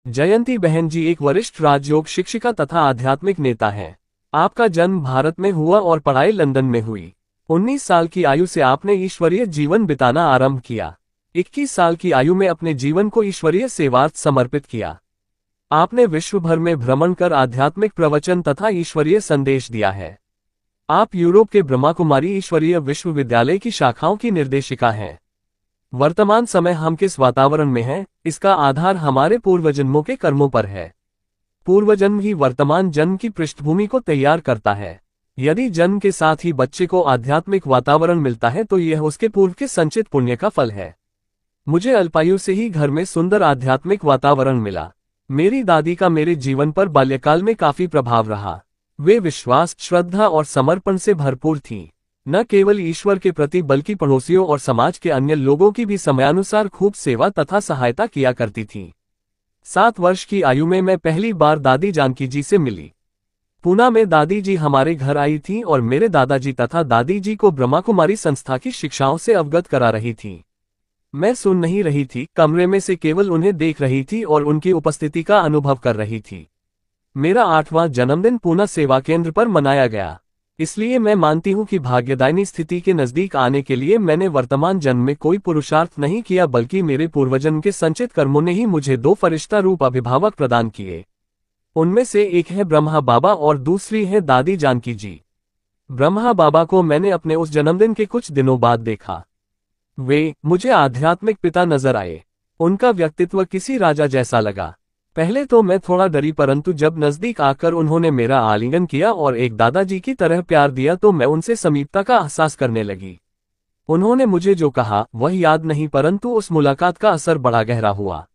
जयंती बहन जी एक वरिष्ठ राजयोग शिक्षिका तथा आध्यात्मिक नेता हैं। आपका जन्म भारत में हुआ और पढ़ाई लंदन में हुई। 19 साल की आयु से आपने ईश्वरीय जीवन बिताना आरंभ किया। 21 साल की आयु में अपने जीवन को ईश्वरीय सेवार्थ समर्पित किया। आपने विश्व भर में भ्रमण कर आध्यात्मिक प्रवचन तथा ईश्वरीय संदेश दिया है। आप यूरोप के ब्रह्मा कुमारी ईश्वरीय विश्वविद्यालय की शाखाओं की निर्देशिका हैं। वर्तमान समय हम किस वातावरण में हैं, इसका आधार हमारे पूर्वजन्मों के कर्मों पर है। पूर्वजन्म ही वर्तमान जन्म की पृष्ठभूमि को तैयार करता है। यदि जन्म के साथ ही बच्चे को आध्यात्मिक वातावरण मिलता है तो यह उसके पूर्व के संचित पुण्य का फल है। मुझे अल्पायु से ही घर में सुंदर आध्यात्मिक वातावरण मिला। मेरी दादी का मेरे जीवन पर बाल्यकाल में काफी प्रभाव रहा। वे विश्वास, श्रद्धा और समर्पण से भरपूर थीं। न केवल ईश्वर के प्रति बल्कि पड़ोसियों और समाज के अन्य लोगों की भी समयानुसार खूब सेवा तथा सहायता किया करती थीं। 7 वर्ष की आयु में मैं पहली बार दादी जानकी जी से मिली। पूना में दादी जी हमारे घर आई थीं और मेरे दादाजी तथा दादी जी को ब्रह्मा कुमारी संस्था की शिक्षाओं से अवगत करा रही थीं। मैं सुन नहीं रही थी, कमरे में से केवल उन्हें देख रही थी और उनकी उपस्थिति का अनुभव कर रही थी। मेरा 8वां जन्मदिन पूना सेवा केंद्र पर मनाया गया, इसलिए मैं मानती हूं कि भाग्यदायिनी स्थिति के नजदीक आने के लिए मैंने वर्तमान जन्म में कोई पुरुषार्थ नहीं किया, बल्कि मेरे पूर्वजन्म के संचित कर्मों ने ही मुझे 2 फरिश्ता रूप अभिभावक प्रदान किए। उनमें से एक है ब्रह्मा बाबा और दूसरी है दादी जानकी जी। ब्रह्मा बाबा को मैंने अपने उस जन्मदिन के कुछ दिनों बाद देखा। वे मुझे आध्यात्मिक पिता नजर आए। उनका व्यक्तित्व किसी राजा जैसा लगा। पहले तो मैं थोड़ा डरी, परंतु जब नजदीक आकर उन्होंने मेरा आलिंगन किया और एक दादाजी की तरह प्यार दिया तो मैं उनसे समीपता का एहसास करने लगी। उन्होंने मुझे जो कहा वह याद नहीं, परंतु उस मुलाकात का असर बड़ा गहरा हुआ।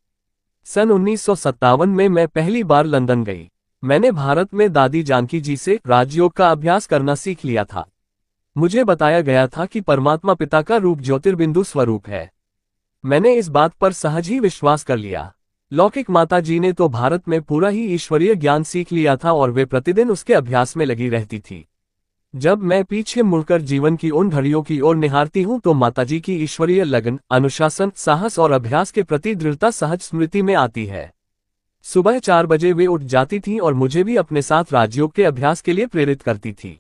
सन 1957 में मैं पहली बार लंदन गई। मैंने भारत में दादी जानकी जी से राजयोग का अभ्यास करना सीख लिया था। मुझे बताया गया था कि परमात्मा पिता का रूप ज्योतिर्बिंदु स्वरूप है। मैंने इस बात पर सहज ही विश्वास कर लिया। लौकिक माता जी ने तो भारत में पूरा ही ईश्वरीय ज्ञान सीख लिया था और वे प्रतिदिन उसके अभ्यास में लगी रहती थी। जब मैं पीछे मुड़कर जीवन की उन घड़ियों की ओर निहारती हूँ तो माताजी की ईश्वरीय लगन, अनुशासन, साहस और अभ्यास के प्रति दृढ़ता सहज स्मृति में आती है। सुबह 4 बजे वे उठ जाती थीं और मुझे भी अपने साथ राजयोग के अभ्यास के लिए प्रेरित करती थी।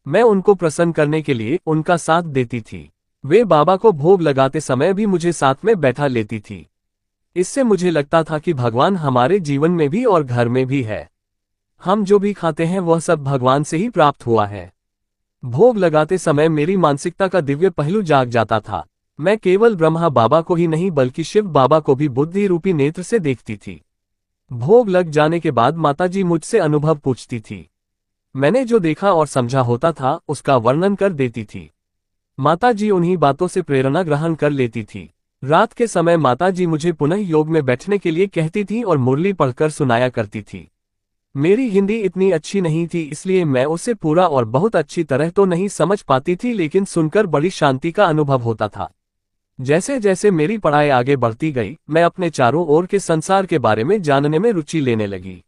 मैं उनको प्रसन्न करने के लिए उनका साथ देती थी। वे बाबा को भोग लगाते समय भी मुझे साथ में बैठा लेती थी। इससे मुझे लगता था कि भगवान हमारे जीवन में भी और घर में भी है। हम जो भी खाते हैं वह सब भगवान से ही प्राप्त हुआ है। भोग लगाते समय मेरी मानसिकता का दिव्य पहलू जाग जाता था। मैं केवल ब्रह्मा बाबा को ही नहीं बल्कि शिव बाबा को भी बुद्धि रूपी नेत्र से देखती थी। भोग लग जाने के बाद माताजी मुझसे अनुभव पूछती थी। मैंने जो देखा और समझा होता था उसका वर्णन कर देती थी। माताजी उन्हीं बातों से प्रेरणा ग्रहण कर लेती थी। रात के समय माताजी मुझे पुनः योग में बैठने के लिए कहती थी और मुरली पढ़कर सुनाया करती थी। मेरी हिंदी इतनी अच्छी नहीं थी, इसलिए मैं उसे पूरा और बहुत अच्छी तरह तो नहीं समझ पाती थी, लेकिन सुनकर बड़ी शांति का अनुभव होता था। जैसे जैसे मेरी पढ़ाई आगे बढ़ती गई, मैं अपने चारों ओर के संसार के बारे में जानने में रुचि लेने लगी।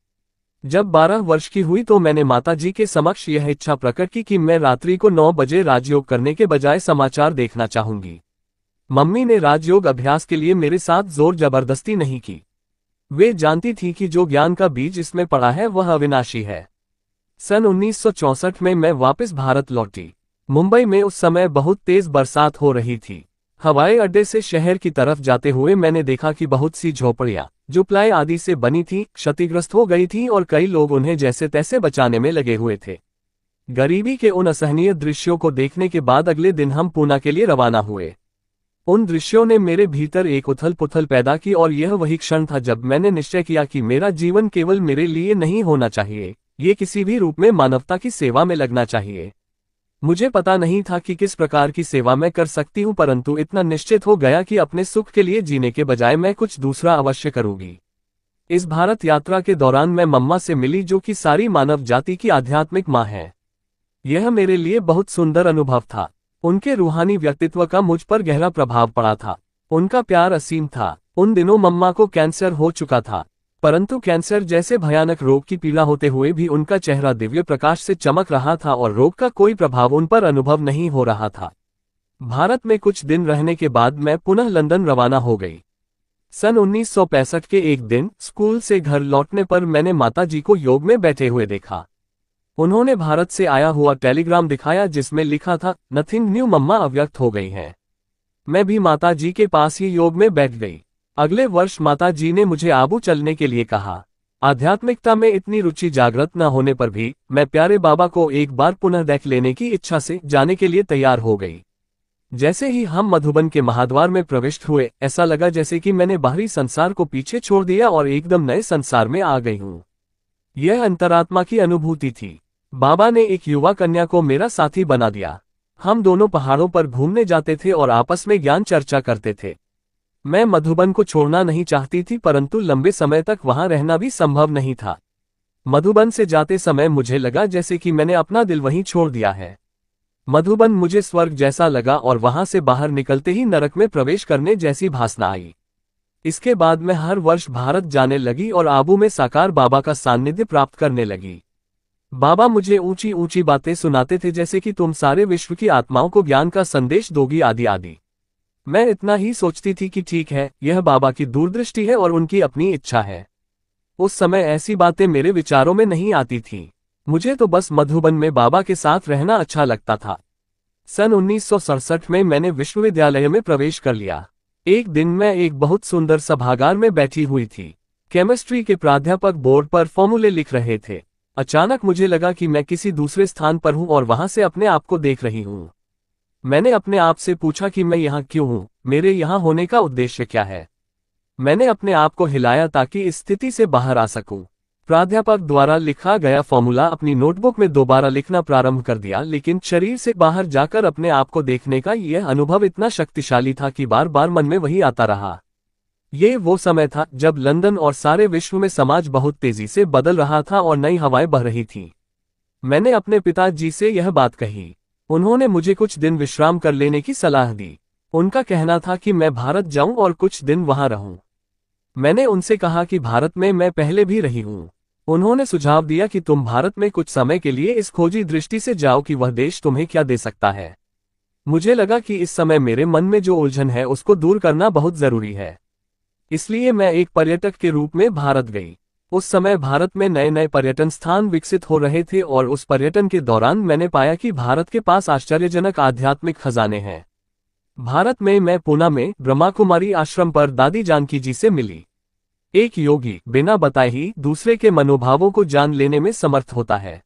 जब 12 वर्ष की हुई तो मैंने माताजी के समक्ष यह इच्छा प्रकट की कि मैं रात्रि को 9 बजे राजयोग करने के बजाय समाचार देखना चाहूंगी। मम्मी ने राजयोग अभ्यास के लिए मेरे साथ जोर जबरदस्ती नहीं की। वे जानती थी कि जो ज्ञान का बीज इसमें पड़ा है वह अविनाशी है। सन 1964 में मैं वापस भारत लौटी। मुंबई में उस समय बहुत तेज बरसात हो रही थी। हवाई अड्डे से शहर की तरफ जाते हुए मैंने देखा कि बहुत सी झोपड़ियां जो प्लाई आदि से बनी थी क्षतिग्रस्त हो गई थी और कई लोग उन्हें जैसे तैसे बचाने में लगे हुए थे। गरीबी के उन असहनीय दृश्यों को देखने के बाद अगले दिन हम पूना के लिए रवाना हुए। उन दृश्यों ने मेरे भीतर एक उथल पुथल पैदा की और यह वही क्षण था जब मैंने निश्चय किया कि मेरा जीवन केवल मेरे लिए नहीं होना चाहिए, ये किसी भी रूप में मानवता की सेवा में लगना चाहिए। मुझे पता नहीं था कि किस प्रकार की सेवा मैं कर सकती हूँ, परंतु इतना निश्चित हो गया कि अपने सुख के लिए जीने के बजाय मैं कुछ दूसरा अवश्य करूंगी। इस भारत यात्रा के दौरान मैं मम्मा से मिली, जो कि सारी मानव जाति की आध्यात्मिक माँ है। यह मेरे लिए बहुत सुंदर अनुभव था। उनके रूहानी व्यक्तित्व का मुझ पर गहरा प्रभाव पड़ा था। उनका प्यार असीम था। उन दिनों मम्मा को कैंसर हो चुका था, परंतु कैंसर जैसे भयानक रोग की पीड़ा होते हुए भी उनका चेहरा दिव्य प्रकाश से चमक रहा था और रोग का कोई प्रभाव उन पर अनुभव नहीं हो रहा था। भारत में कुछ दिन रहने के बाद मैं पुनः लंदन रवाना हो गई। सन 1965 के एक दिन स्कूल से घर लौटने पर मैंने माताजी को योग में बैठे हुए देखा। उन्होंने भारत से आया हुआ टेलीग्राम दिखाया जिसमें लिखा था, नथिंग न्यू मम्मा अव्यक्त हो गई हैं। मैं भी माताजी के पास ही योग में बैठ गई। अगले वर्ष माताजी ने मुझे आबू चलने के लिए कहा। आध्यात्मिकता में इतनी रुचि जागृत न होने पर भी मैं प्यारे बाबा को एक बार पुनः देख लेने की इच्छा से जाने के लिए तैयार हो गई। जैसे ही हम मधुबन के महाद्वार में प्रविष्ट हुए, ऐसा लगा जैसे कि मैंने बाहरी संसार को पीछे छोड़ दिया और एकदम नए संसार में आ गई हूँ। यह अंतरात्मा की अनुभूति थी। बाबा ने एक युवा कन्या को मेरा साथी बना दिया। हम दोनों पहाड़ों पर घूमने जाते थे और आपस में ज्ञान चर्चा करते थे। मैं मधुबन को छोड़ना नहीं चाहती थी, परंतु लंबे समय तक वहां रहना भी संभव नहीं था। मधुबन से जाते समय मुझे लगा जैसे कि मैंने अपना दिल वहीं छोड़ दिया है। मधुबन मुझे स्वर्ग जैसा लगा और वहां से बाहर निकलते ही नरक में प्रवेश करने जैसी भासना आई। इसके बाद मैं हर वर्ष भारत जाने लगी और आबू में साकार बाबा का सान्निध्य प्राप्त करने लगी। बाबा मुझे ऊंची ऊंची बातें सुनाते थे, जैसे कि तुम सारे विश्व की आत्माओं को ज्ञान का संदेश दोगी आदि आदि। मैं इतना ही सोचती थी कि ठीक है, यह बाबा की दूरदृष्टि है और उनकी अपनी इच्छा है। उस समय ऐसी बातें मेरे विचारों में नहीं आती थीं। मुझे तो बस मधुबन में बाबा के साथ रहना अच्छा लगता था। सन 1967 में मैंने विश्वविद्यालय में प्रवेश कर लिया। एक दिन मैं एक बहुत सुंदर सभागार में बैठी हुई थी। केमिस्ट्री के प्राध्यापक बोर्ड पर फॉर्मूले लिख रहे थे। अचानक मुझे लगा कि मैं किसी दूसरे स्थान पर हूं और वहां से अपने आप को देख रही हूं। मैंने अपने आप से पूछा कि मैं यहाँ क्यों हूं, मेरे यहाँ होने का उद्देश्य क्या है। मैंने अपने आप को हिलाया ताकि इस स्थिति से बाहर आ सकूं। प्राध्यापक द्वारा लिखा गया फॉर्मूला अपनी नोटबुक में दोबारा लिखना प्रारंभ कर दिया, लेकिन शरीर से बाहर जाकर अपने आप को देखने का यह अनुभव इतना शक्तिशाली था कि बार बार मन में वही आता रहा। ये वो समय था जब लंदन और सारे विश्व में समाज बहुत तेजी से बदल रहा था और नई हवाएं बह रही थीं। मैंने अपने पिताजी से यह बात कही। उन्होंने मुझे कुछ दिन विश्राम कर लेने की सलाह दी। उनका कहना था कि मैं भारत जाऊं और कुछ दिन वहां रहूं। मैंने उनसे कहा कि भारत में मैं पहले भी रही हूं। उन्होंने सुझाव दिया कि तुम भारत में कुछ समय के लिए इस खोजी दृष्टि से जाओ कि वह देश तुम्हें क्या दे सकता है। मुझे लगा कि इस समय मेरे मन में जो उलझन है उसको दूर करना बहुत जरूरी है। इसलिए मैं एक पर्यटक के रूप में भारत गई। उस समय भारत में नए नए पर्यटन स्थान विकसित हो रहे थे और उस पर्यटन के दौरान मैंने पाया कि भारत के पास आश्चर्यजनक आध्यात्मिक खजाने हैं। भारत में मैं पूना में ब्रह्माकुमारी आश्रम पर दादी जानकी जी से मिली। एक योगी बिना बताए ही दूसरे के मनोभावों को जान लेने में समर्थ होता है।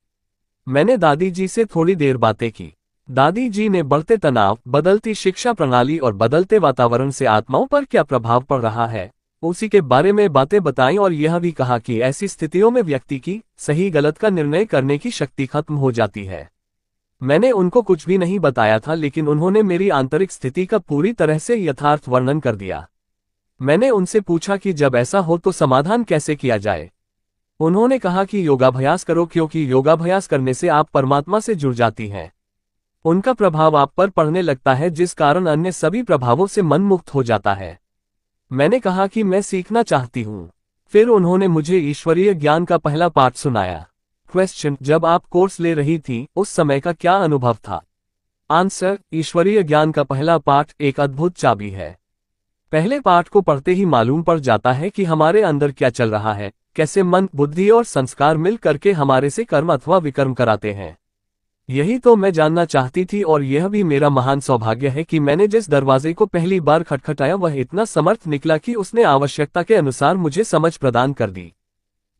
मैंने दादी जी से थोड़ी देर बातें की। दादी जी ने बढ़ते तनाव, बदलती शिक्षा प्रणाली और बदलते वातावरण से आत्माओं पर क्या प्रभाव पड़ रहा है, उसी के बारे में बातें बताईं और यह भी कहा कि ऐसी स्थितियों में व्यक्ति की सही गलत का निर्णय करने की शक्ति खत्म हो जाती है। मैंने उनको कुछ भी नहीं बताया था, लेकिन उन्होंने मेरी आंतरिक स्थिति का पूरी तरह से यथार्थ वर्णन कर दिया। मैंने उनसे पूछा कि जब ऐसा हो तो समाधान कैसे किया जाए। उन्होंने कहा कि योगाभ्यास करो, क्योंकि योगाभ्यास करने से आप परमात्मा से जुड़ जाती हैं। उनका प्रभाव आप पर पड़ने लगता है, जिस कारण अन्य सभी प्रभावों से मन मुक्त हो जाता है। मैंने कहा कि मैं सीखना चाहती हूँ। फिर उन्होंने मुझे ईश्वरीय ज्ञान का पहला पाठ सुनाया। क्वेश्चन: जब आप कोर्स ले रही थी उस समय का क्या अनुभव था? आंसर: ईश्वरीय ज्ञान का पहला पाठ एक अद्भुत चाबी है। पहले पाठ को पढ़ते ही मालूम पड़ जाता है कि हमारे अंदर क्या चल रहा है, कैसे मन, बुद्धि और संस्कार मिल करके हमारे से कर्म अथवा विकर्म कराते हैं। यही तो मैं जानना चाहती थी और यह भी मेरा महान सौभाग्य है कि मैंने जिस दरवाजे को पहली बार खटखटाया वह इतना समर्थ निकला कि उसने आवश्यकता के अनुसार मुझे समझ प्रदान कर दी।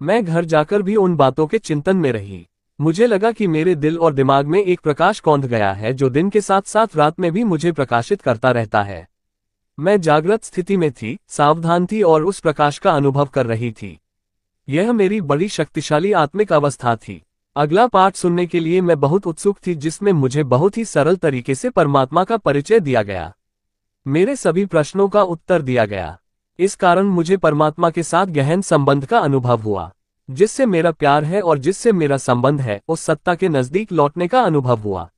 मैं घर जाकर भी उन बातों के चिंतन में रही। मुझे लगा कि मेरे दिल और दिमाग में एक प्रकाश कौंध गया है जो दिन के साथ साथ रात में भी मुझे प्रकाशित करता रहता है। मैं जागृत स्थिति में थी, सावधान थी और उस प्रकाश का अनुभव कर रही थी। यह मेरी बड़ी शक्तिशाली आत्मिक अवस्था थी। अगला पाठ सुनने के लिए मैं बहुत उत्सुक थी, जिसमें मुझे बहुत ही सरल तरीके से परमात्मा का परिचय दिया गया। मेरे सभी प्रश्नों का उत्तर दिया गया। इस कारण मुझे परमात्मा के साथ गहन संबंध का अनुभव हुआ। जिससे मेरा प्यार है और जिससे मेरा संबंध है, उस सत्ता के नजदीक लौटने का अनुभव हुआ।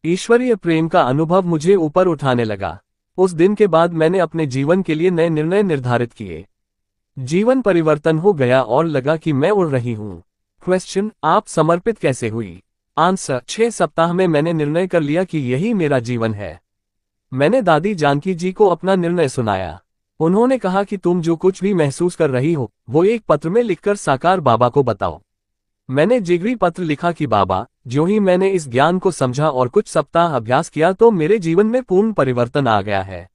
ईश्वरीय प्रेम का अनुभव मुझे ऊपर उठाने लगा। उस दिन के बाद मैंने अपने जीवन के लिए नए निर्णय निर्धारित किए। जीवन परिवर्तन हो गया और लगा कि मैं उड़ रही हूँ। क्वेश्चन: आप समर्पित कैसे हुई? आंसर: 6 सप्ताह में मैंने निर्णय कर लिया कि यही मेरा जीवन है। मैंने दादी जानकी जी को अपना निर्णय सुनाया। उन्होंने कहा कि तुम जो कुछ भी महसूस कर रही हो वो एक पत्र में लिखकर साकार बाबा को बताओ। मैंने जिगरी पत्र लिखा कि बाबा, जो ही मैंने इस ज्ञान को समझा और कुछ सप्ताह अभ्यास किया तो मेरे जीवन में पूर्ण परिवर्तन आ गया है।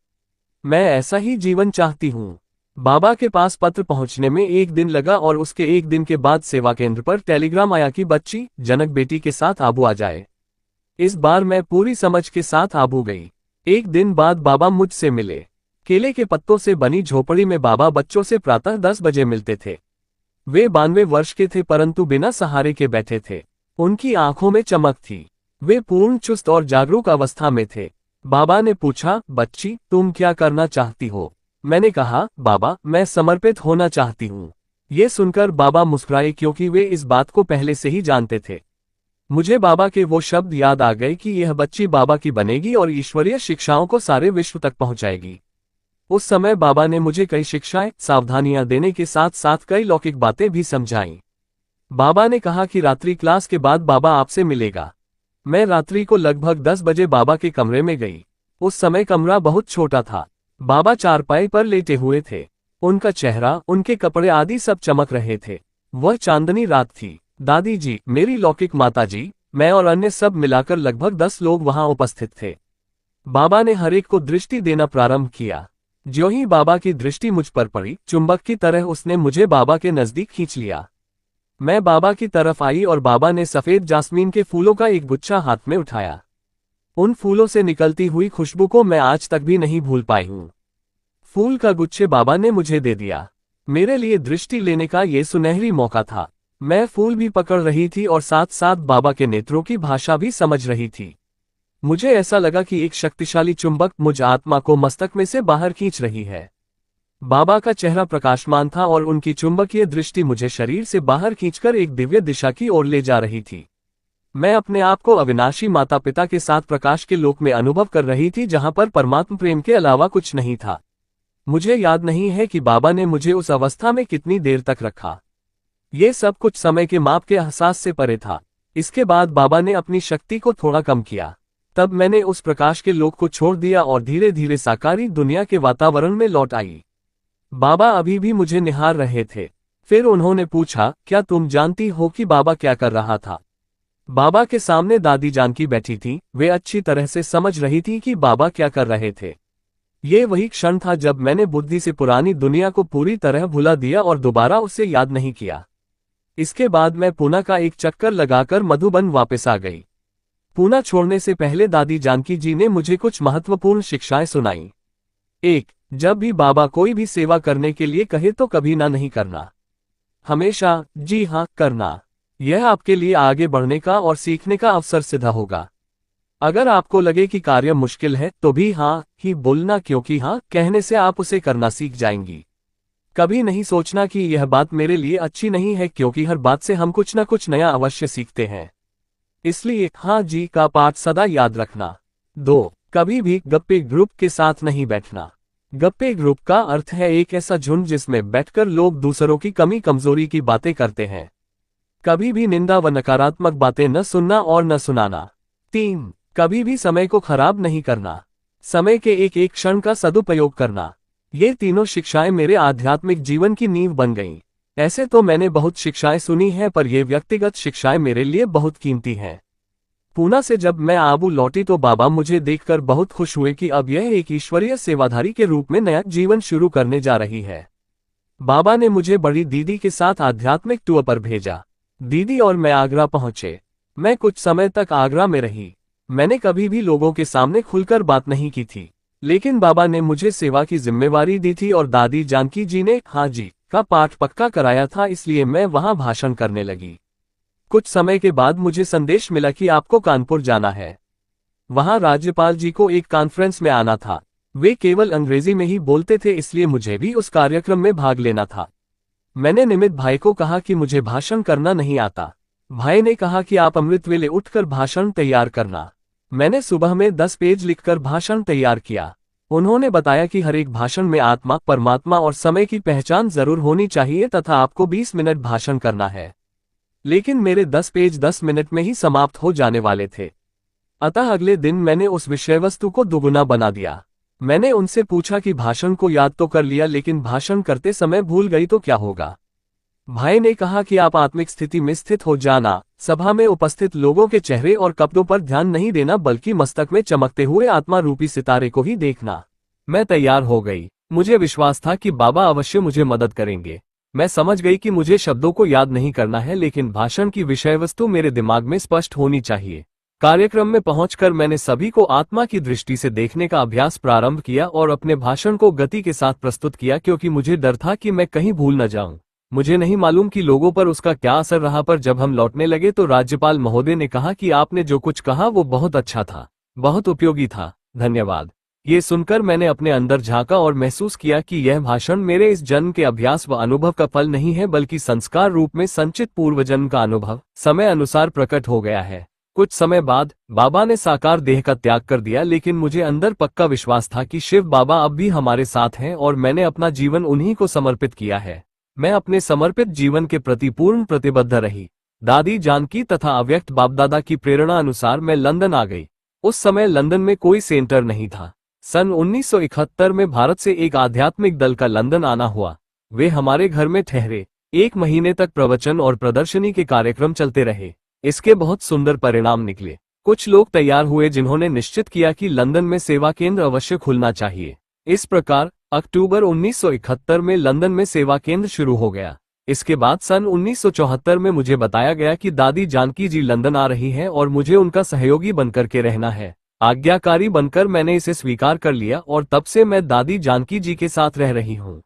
मैं ऐसा ही जीवन चाहती हूँ। बाबा के पास पत्र पहुंचने में एक दिन लगा और उसके एक दिन के बाद सेवा केंद्र पर टेलीग्राम आया कि बच्ची जनक बेटी के साथ आबू आ जाए। इस बार मैं पूरी समझ के साथ आबू गई। एक दिन बाद बाबा मुझसे मिले। केले के पत्तों से बनी झोपड़ी में बाबा बच्चों से प्रातः 10 बजे मिलते थे। वे 92 वर्ष के थे परंतु बिना सहारे के बैठे थे। उनकी आंखों में चमक थी। वे पूर्ण चुस्त और जागरूक अवस्था में थे। बाबा ने पूछा, बच्ची तुम क्या करना चाहती हो? मैंने कहा, बाबा मैं समर्पित होना चाहती हूँ। ये सुनकर बाबा मुस्कुराए क्योंकि वे इस बात को पहले से ही जानते थे। मुझे बाबा के वो शब्द याद आ गए कि यह बच्ची बाबा की बनेगी और ईश्वरीय शिक्षाओं को सारे विश्व तक पहुंचाएगी। उस समय बाबा ने मुझे कई शिक्षाएं, सावधानियां देने के साथ साथ कई लौकिक बातें भी समझाईं। बाबा ने कहा कि रात्रि क्लास के बाद बाबा आपसे मिलेगा। मैं रात्रि को लगभग 10 बजे बाबा के कमरे में गई। उस समय कमरा बहुत छोटा था। बाबा चारपाई पर लेटे हुए थे। उनका चेहरा, उनके कपड़े आदि सब चमक रहे थे। वह चांदनी रात थी। दादी जी, मेरी लौकिक माता जी, मैं और अन्य सब मिलाकर लगभग 10 लोग वहां उपस्थित थे। बाबा ने हर एक को दृष्टि देना प्रारंभ किया। ज्यों ही बाबा की दृष्टि मुझ पर पड़ी, चुंबक की तरह उसने मुझे बाबा के नजदीक खींच लिया। मैं बाबा की तरफ आई और बाबा ने सफेद जास्मीन के फूलों का एक गुच्छा हाथ में उठाया। उन फूलों से निकलती हुई खुशबू को मैं आज तक भी नहीं भूल पाई हूँ। फूल का गुच्छे बाबा ने मुझे दे दिया। मेरे लिए दृष्टि लेने का ये सुनहरी मौका था। मैं फूल भी पकड़ रही थी और साथ साथ बाबा के नेत्रों की भाषा भी समझ रही थी। मुझे ऐसा लगा कि एक शक्तिशाली चुंबक मुझ आत्मा को मस्तक में से बाहर खींच रही है। बाबा का चेहरा प्रकाशमान था और उनकी चुंबकीय दृष्टि मुझे शरीर से बाहर खींचकर एक दिव्य दिशा की ओर ले जा रही थी। मैं अपने आप को अविनाशी माता पिता के साथ प्रकाश के लोक में अनुभव कर रही थी जहां पर परमात्मा प्रेम के अलावा कुछ नहीं था। मुझे याद नहीं है कि बाबा ने मुझे उस अवस्था में कितनी देर तक रखा। ये सब कुछ समय के माप के एहसास से परे था। इसके बाद बाबा ने अपनी शक्ति को थोड़ा कम किया। तब मैंने उस प्रकाश के लोक को छोड़ दिया और धीरे धीरे साकारी दुनिया के वातावरण में लौट आई। बाबा अभी भी मुझे निहार रहे थे। फिर उन्होंने पूछा, क्या तुम जानती हो कि बाबा क्या कर रहा था? बाबा के सामने दादी जानकी बैठी थी। वे अच्छी तरह से समझ रही थी कि बाबा क्या कर रहे थे। ये वही क्षण था जब मैंने बुद्धि से पुरानी दुनिया को पूरी तरह भुला दिया और दोबारा उसे याद नहीं किया। इसके बाद मैं पूना का एक चक्कर लगाकर मधुबन वापस आ गई। पूना छोड़ने से पहले दादी जानकी जी ने मुझे कुछ महत्वपूर्ण शिक्षाएं सुनाई। 1. जब भी बाबा कोई भी सेवा करने के लिए कहे तो कभी ना नहीं करना। हमेशा जी हाँ करना। यह आपके लिए आगे बढ़ने का और सीखने का अवसर सिद्ध होगा। अगर आपको लगे कि कार्य मुश्किल है तो भी हाँ ही बोलना, क्योंकि हाँ कहने से आप उसे करना सीख जाएंगी। कभी नहीं सोचना कि यह बात मेरे लिए अच्छी नहीं है, क्योंकि हर बात से हम कुछ न कुछ नया अवश्य सीखते हैं। इसलिए हाँ जी का पाठ सदा याद रखना। 2. कभी भी गप्पे ग्रुप के साथ नहीं बैठना। गप्पे ग्रुप का अर्थ है एक ऐसा झुंड जिसमें बैठकर लोग दूसरों की कमी कमजोरी की बातें करते हैं। कभी भी निंदा व नकारात्मक बातें न सुनना और न सुनाना। 3. कभी भी समय को खराब नहीं करना। समय के एक एक क्षण का सदुपयोग करना। ये तीनों शिक्षाएं मेरे आध्यात्मिक जीवन की नींव बन गईं। ऐसे तो मैंने बहुत शिक्षाएं सुनी हैं, पर ये व्यक्तिगत शिक्षाएं मेरे लिए बहुत कीमती हैं। पूना से जब मैं आबू लौटी तो बाबा मुझे देखकर बहुत खुश हुए कि अब यह एक ईश्वरीय सेवाधारी के रूप में नया जीवन शुरू करने जा रही है। बाबा ने मुझे बड़ी दीदी के साथ आध्यात्मिक टूर पर भेजा। दीदी और मैं आगरा पहुंचे। मैं कुछ समय तक आगरा में रही। मैंने कभी भी लोगों के सामने खुलकर बात नहीं की थी, लेकिन बाबा ने मुझे सेवा की जिम्मेवारी दी थी और दादी जानकी जी ने हाँ जी का पाठ पक्का कराया था, इसलिए मैं वहां भाषण करने लगी। कुछ समय के बाद मुझे संदेश मिला कि आपको कानपुर जाना है। वहां राज्यपाल जी को एक कॉन्फ्रेंस में आना था। वे केवल अंग्रेजी में ही बोलते थे, इसलिए मुझे भी उस कार्यक्रम में भाग लेना था। मैंने निमित भाई को कहा कि मुझे भाषण करना नहीं आता। भाई ने कहा कि आप अमृत वेले उठकर भाषण तैयार करना। मैंने सुबह में 10 पेज लिखकर भाषण तैयार किया। उन्होंने बताया कि हर एक भाषण में आत्मा, परमात्मा और समय की पहचान जरूर होनी चाहिए तथा आपको 20 मिनट भाषण करना है। लेकिन मेरे 10 पेज 10 मिनट में ही समाप्त हो जाने वाले थे। अतः अगले दिन मैंने उस विषय वस्तु को दुगुना बना दिया। मैंने उनसे पूछा कि भाषण को याद तो कर लिया लेकिन भाषण करते समय भूल गई तो क्या होगा। भाई ने कहा कि आप आत्मिक स्थिति में स्थित हो जाना, सभा में उपस्थित लोगों के चेहरे और कपड़ों पर ध्यान नहीं देना बल्कि मस्तक में चमकते हुए आत्मा रूपी सितारे को ही देखना। मैं तैयार हो गई। मुझे विश्वास था कि बाबा अवश्य मुझे मदद करेंगे। मैं समझ गई कि मुझे शब्दों को याद नहीं करना है लेकिन भाषण की विषय वस्तु मेरे दिमाग में स्पष्ट होनी चाहिए। कार्यक्रम में पहुंचकर मैंने सभी को आत्मा की दृष्टि से देखने का अभ्यास प्रारंभ किया और अपने भाषण को गति के साथ प्रस्तुत किया क्योंकि मुझे डर था कि मैं कहीं भूल न जाऊं। मुझे नहीं मालूम कि लोगों पर उसका क्या असर रहा, पर जब हम लौटने लगे तो राज्यपाल महोदय ने कहा कि आपने जो कुछ कहा वो बहुत अच्छा था, बहुत उपयोगी था, धन्यवाद। ये सुनकर मैंने अपने अंदर झांका और महसूस किया कि यह भाषण मेरे इस जन्म के अभ्यास व अनुभव का फल नहीं है बल्कि संस्कार रूप में संचित पूर्वजन्म का अनुभव समय अनुसार प्रकट हो गया है। कुछ समय बाद बाबा ने साकार देह का त्याग कर दिया लेकिन मुझे अंदर पक्का विश्वास था कि शिव बाबा अब भी हमारे साथ हैं और मैंने अपना जीवन उन्हीं को समर्पित किया है। मैं अपने समर्पित जीवन के प्रति पूर्ण प्रतिबद्ध रही। दादी जानकी तथा अव्यक्त बापदादा की प्रेरणा अनुसार मैं लंदन आ गई। उस समय लंदन में कोई सेंटर नहीं था। सन 1971 में भारत से एक आध्यात्मिक दल का लंदन आना हुआ। वे हमारे घर में ठहरे। 1 महीने तक प्रवचन और प्रदर्शनी के कार्यक्रम चलते रहे। इसके बहुत सुंदर परिणाम निकले। कुछ लोग तैयार हुए जिन्होंने निश्चित किया कि लंदन में सेवा केंद्र अवश्य खुलना चाहिए। इस प्रकार अक्टूबर 1971 में लंदन में सेवा केंद्र शुरू हो गया। इसके बाद सन 1974 में मुझे बताया गया कि दादी जानकी जी लंदन आ रही हैं और मुझे उनका सहयोगी बनकर के रहना है। आज्ञाकारी बनकर मैंने इसे स्वीकार कर लिया और तब से मैं दादी जानकी जी के साथ रह रही हूँ।